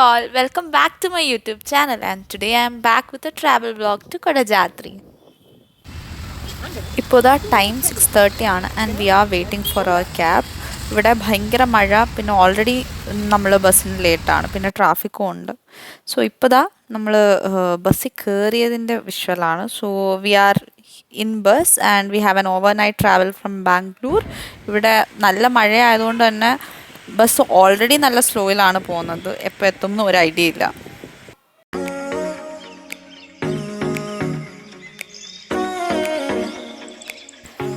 all, welcome back to my YouTube channel, and today I am back with a travel vlog to Kodajatri. ഇപ്പോൾ ദാ time 6:30 ആണ് and we are waiting for our cab. ഇവിടെ ഭയങ്കര മഴ, പിന്നെ already നമ്മൾ ബസ്സിന് ലേറ്റാണ്, പിന്നെ ട്രാഫിക്കും ഉണ്ട്. സോ ഇപ്പോൾ ദാ നമ്മൾ ബസ്സിൽ കയറിയതിൻ്റെ വിഷ്വലാണ്. So we are in bus and we have an overnight travel from Bangalore. ഇവിടെ നല്ല മഴയായതുകൊണ്ട് തന്നെ ബസ് ഓൾറെഡി നല്ല സ്ലോയിലാണ് പോകുന്നത്. എപ്പോൾ എത്തും എന്ന് ഒരു ഐഡിയ ഇല്ല.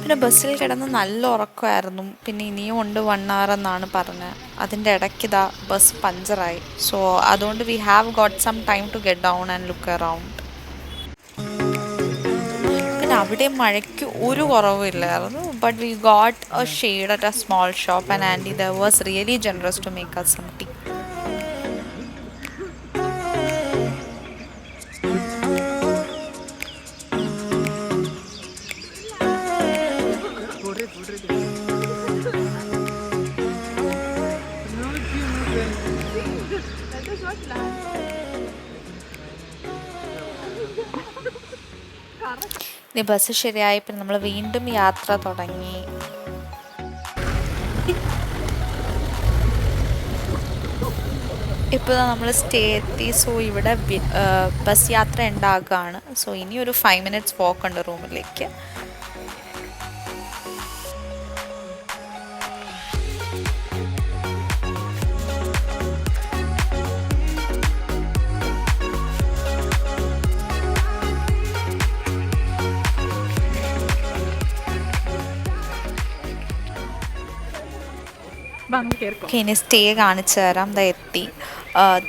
പിന്നെ ബസ്സിൽ കിടന്ന് നല്ല ഉറക്കമായിരുന്നു. പിന്നെ ഇനിയും ഉണ്ട് 1 hour എന്നാണ് പറഞ്ഞത്. അതിൻ്റെ ഇടയ്ക്ക് ഇതാ ബസ് പഞ്ചറായി. സോ അതുകൊണ്ട് we have got some time to get down and look around. പിന്നെ അവിടെ മഴയ്ക്ക് ഒരു കുറവില്ലായിരുന്നു. But we got a shade at a small shop and aunty there was really generous to make us some tea. ഇനി bus ശരിയായി, പിന്നെ നമ്മൾ വീണ്ടും യാത്ര തുടങ്ങി. ഇപ്പോൾ നമ്മൾ സ്റ്റേ എത്തി. സോ ഇവിടെ ബസ് യാത്ര ഉണ്ടാകുകയാണ്. സോ ഇനി ഒരു 5 minutes വാക്ക് ഉണ്ട് റൂമിലേക്ക്. ഇനി സ്റ്റേ കാണിച്ചു തരാം. ദ എത്തി.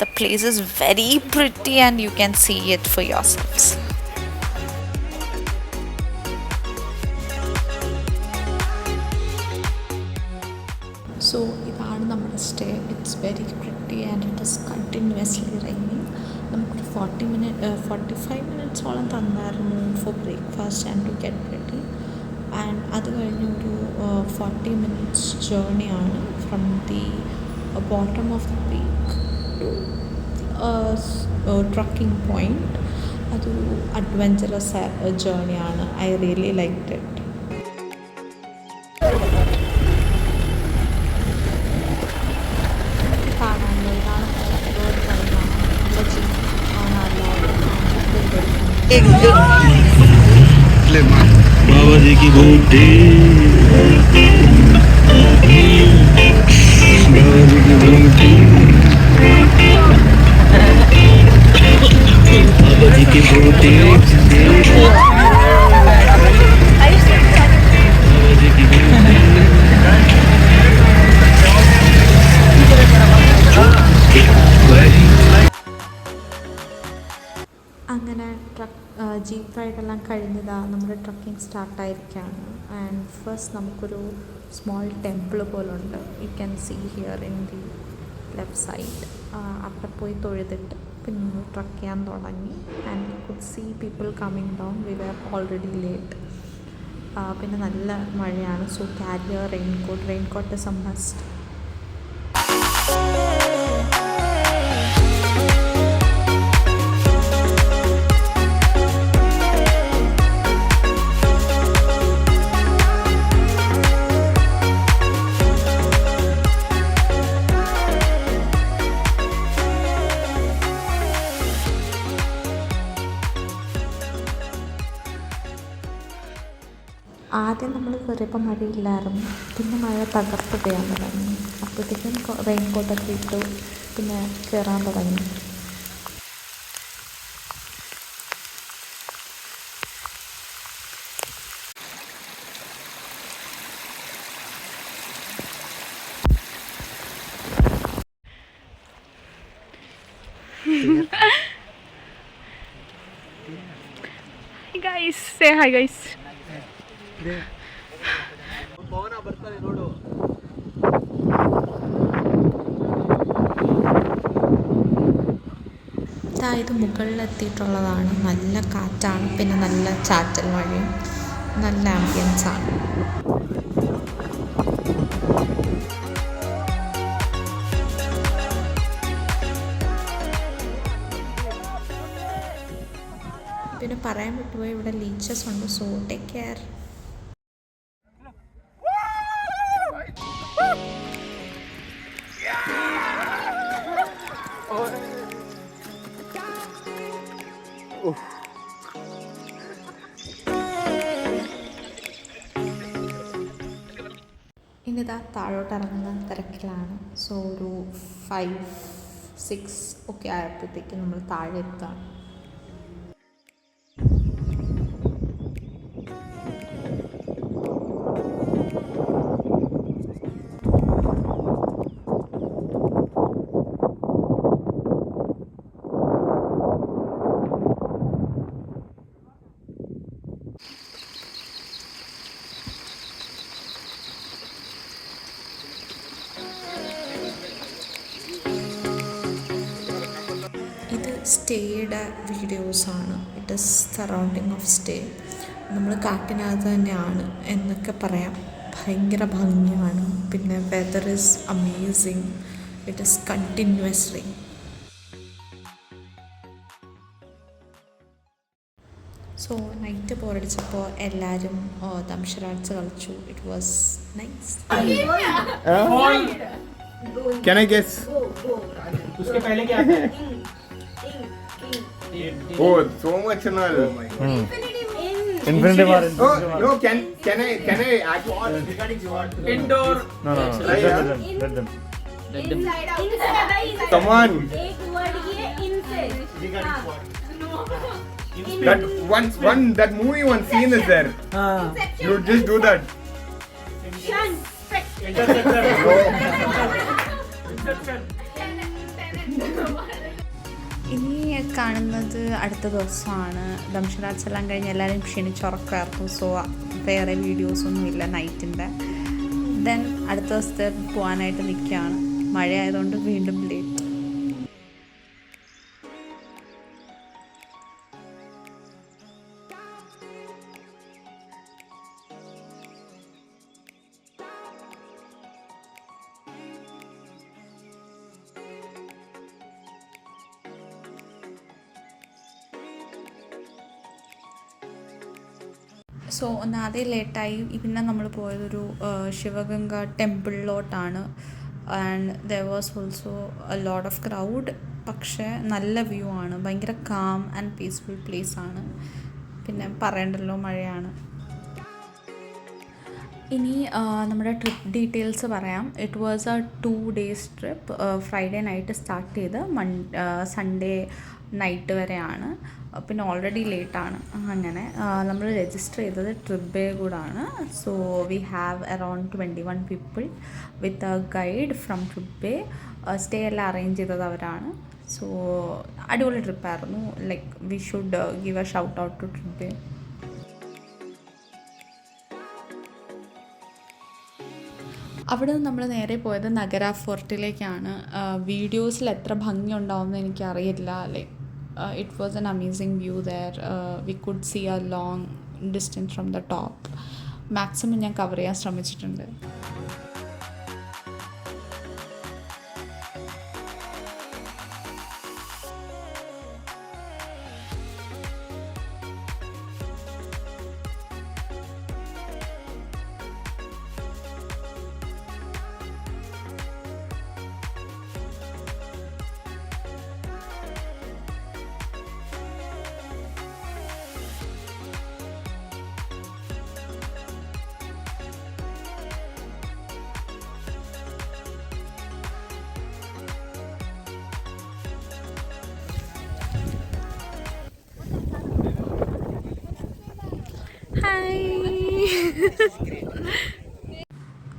The place is very pretty and you can see it for your selves. So ഇതാണ് നമ്മുടെ stay. It's very pretty and it is continuously raining. നമുക്കൊരു 45 minutes തന്നായിരുന്നു for breakfast and to get ready. And അത് കഴിഞ്ഞ് ഒരു 40 minutes ജേർണിയാണ് from the bottom of the peak to trekking point. അതൊരു adventurous ജേർണിയാണ്. I really liked it. കാണാമല്ലോ, ഇതാണ് റോഡ് പണിയാണ്. നമ്മുടെ ജീപ്പ് കാണാമല്ലോ. बाबा जी की बूटी, बाबा जी की बूटी, बाबा जी की बूटी, बाबा जी की അങ്ങനെ ജീപ്പ് റൈഡെല്ലാം കഴിഞ്ഞതാണ്. നമ്മുടെ ട്രക്കിംഗ് സ്റ്റാർട്ടായിരിക്കുകയാണ്. ആൻഡ് ഫസ്റ്റ് നമുക്കൊരു സ്മോൾ ടെമ്പിൾ പോലുണ്ട്. You can see here in the left side. അവിടെ പോയി തൊഴുതിട്ട് പിന്നെ നമ്മൾ ട്രക്ക് ചെയ്യാൻ തുടങ്ങി. And you could see people coming down. We were already late. പിന്നെ നല്ല മഴയാണ്. So carry your raincoat is a must. ആദ്യം നമ്മൾ കയറിയപ്പോൾ മഴയില്ലായിരുന്നു. പിന്നെ മഴ തകർത്ത് പെയ്യാൻ തുടങ്ങി. അപ്പോഴത്തേക്കും റെയിൻകോട്ടൊക്കെ ഇട്ടു പിന്നെ കയറാൻ തുടങ്ങി. Hi guys, say hi guys. ഇത് മുകളിലെത്തിയിട്ടുള്ളതാണ്. നല്ല കാറ്റാണ്, പിന്നെ നല്ല ചാറ്റൽ മഴയും, നല്ല ആംബിയൻസാണ്. പറയാൻ പറ്റുമോ, ഇവിടെ ലീച്ചസ് ഉണ്ട്. So take care. ഇനിതാ താഴോട്ട് ഇറങ്ങുന്ന തിരക്കിലാണ്. സോ ഒരു 5-6 ഒക്കെ ആയപ്പോഴത്തേക്കും നമ്മൾ താഴെ എത്താണ്. ഇത് സ്റ്റേയുടെ വീഡിയോസാണ്. It is surrounding of stay. നമ്മൾ കാട്ടിനകത്ത് തന്നെയാണ് എന്നൊക്കെ പറയാം. ഭയങ്കര ഭംഗിയാണ്. പിന്നെ weather is amazing. It is continuous rain. So night പോരടിച്ചപ്പോൾ എല്ലാവരും ദംഷരാട്സ് കളിച്ചു. It was nice. Can I guess? उसके पहले क्या आता है? Oh, so much and all. Infinity War. Oh no, can I act what? Indoor. No. Let them. Come on. एक word ये इनसे That one that movie one scene is there. You just do that. ഇനി കാണുന്നത് അടുത്ത ദിവസമാണ്. ദംഷരാട്സ് എല്ലാം കഴിഞ്ഞ് എല്ലാവരും ക്ഷണിച്ചുറക്കായിരുന്നു. സോ വേറെ വീഡിയോസൊന്നുമില്ല നൈറ്റിൻ്റെ. ദെൻ അടുത്ത ദിവസത്തെ പോകാനായിട്ട് നിൽക്കുകയാണ്. മഴ ആയതുകൊണ്ട് വീണ്ടും ലേറ്റ്. സോ ഒന്നാതെ ലേറ്റായി. പിന്നെ നമ്മൾ പോയതൊരു ശിവഗംഗ ടെമ്പിളിലോട്ടാണ്. And there was also a lot of crowd. പക്ഷേ നല്ല വ്യൂ ആണ്. ഭയങ്കര കാം ആൻഡ് പീസ്ഫുൾ പ്ലേസ് ആണ്. പിന്നെ പറയണ്ടല്ലോ, മഴയാണ്. ഇനി നമ്മുടെ ട്രിപ്പ് ഡീറ്റെയിൽസ് പറയാം. It was A 2 days trip. Friday night start ചെയ്ത് സൺഡേ നൈറ്റ് വരെയാണ്. പിന്നെ ഓൾറെഡി ലേറ്റാണ്. അങ്ങനെ നമ്മൾ രജിസ്റ്റർ ചെയ്തത് ട്രിപ്പേ കൂടാണ്. So we have around 21 people with a guide from Trippe. Stay എല്ലാം അറേഞ്ച് ചെയ്തത് അവരാണ്. സോ അടിപൊളി ട്രിപ്പായിരുന്നു. Like we should give a shout out to Trippe. അവിടെ നിന്ന് നമ്മൾ നേരെ പോയത് നഗര ഫോർട്ടിലേക്കാണ്. വീഡിയോസിൽ എത്ര ഭംഗി ഉണ്ടാവുമെന്ന് എനിക്കറിയില്ല. Like it was an amazing view there. We could see a long distance from the top. Maximum ഞാൻ കവർ ചെയ്യാൻ ശ്രമിച്ചിട്ടുണ്ട്.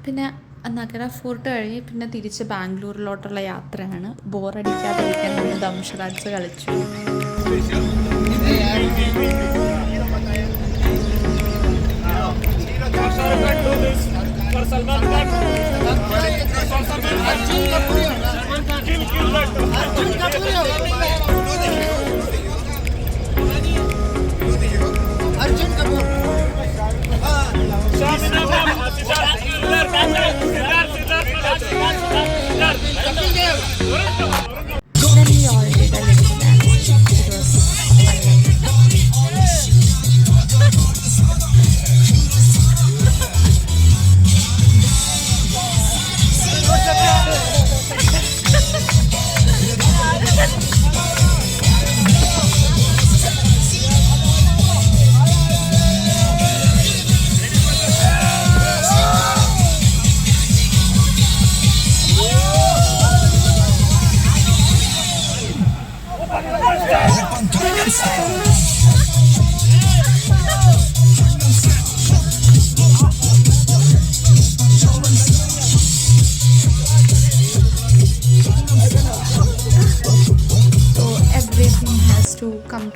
പിന്നെ നഗര ഫോർട്ട് കഴിഞ്ഞ് പിന്നെ തിരിച്ച് ബാംഗ്ലൂരിലോട്ടുള്ള യാത്രയാണ്. ബോറടിക്കാതിരിക്കാൻ നമ്മൾ ദംഷരാട്സ് കളിച്ചു. Then we all did a little dance. It was fun.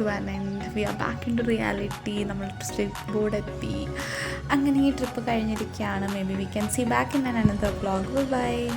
To an end. We are back into reality. നമ്മൾ സ്ലിപ്പ് ബോർഡ് എത്തി. അങ്ങനെ ഈ ട്രിപ്പ് കഴിഞ്ഞിരിക്കുകയാണ്. Maybe we can see back in another vlog. By.